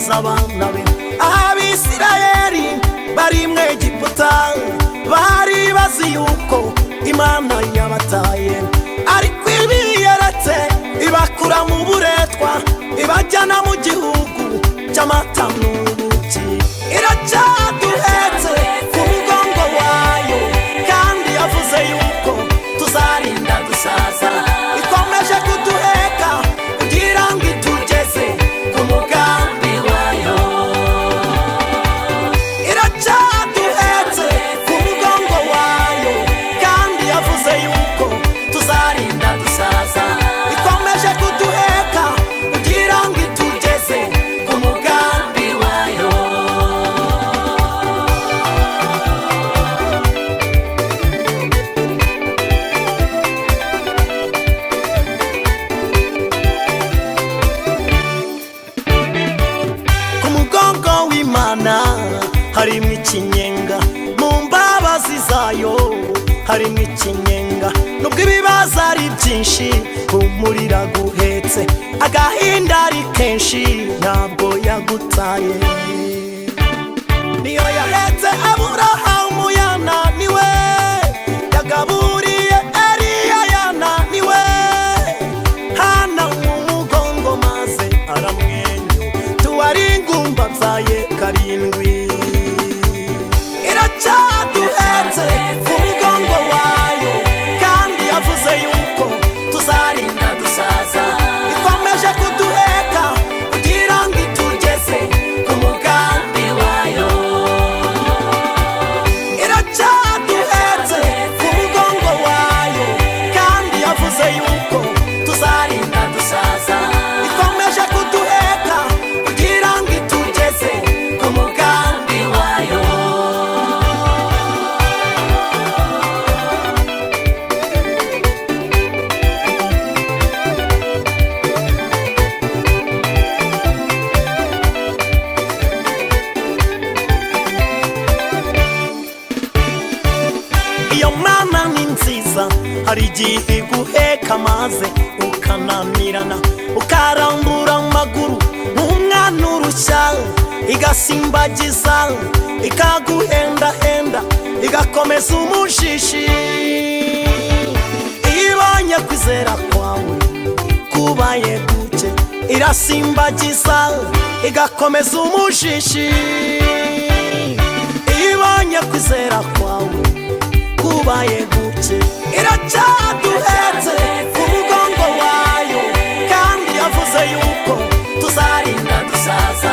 azabaza abana be. Abisirayeli bari mu Egiputa bari bazi yuko Imana yabataye, ariko ibiyeretse ibakura mu buretwa ibajyana mu gihugu cy'amata n'ubuki. Iracyaduhetse ku mugongo wayo kandi yavuze yuko tuzarinda gusaza. Ikomeje kuduheka kugira ngo itugeze ku mugambi wayo. Iracyaduhetse ku mugongo wayo kandi yavuze yuko tuzarinda gusaza. Ikomeje kuduheka kugira ngo itugeze ku mugambi wayo. Ku mugongo w'Imana harimo ikinyenga, mu mbabazi zayo harimo ikinyenga. Nubwo ibibazo ari byinshi humurira guhetse, agahinda ari kenshi ntabwo yagutaye. Niyo yahetse Aburahamu yananiwe, yagaburiye Eliya yananiwe, Hana mu mugongo maze aramwenyura, tuwari ingumba byaye karindwi. Iracyaduhetse ku mugongo wayo kandi yavuze yuko tuzarinda gusaza. Ikomeje kuduheka kugira ngo itugeze ku mugambi wayo. Iracyaduhetse ku mugongo wayo kandi yavuze yuko tuzarinda gusaza. Ikomeje kuduheka kugira ngo itugeze ku mugambi wayo. Iyo Mana ni nziza, hari igihe iguheka maze ukananirana, ukarambura amaguru nk'umwana urushya, igasimbagiza ikaguhendahenda, igakomeza umushishi. Ibonye kwizera kwawe kubaye guke, irasimbagiza igakomeza umushishi. Ibonye kwizera kwawe kubaye guke, iracyaduhetse ku mugongo wayo kandi yavuze yuko tuzarinda gusaza.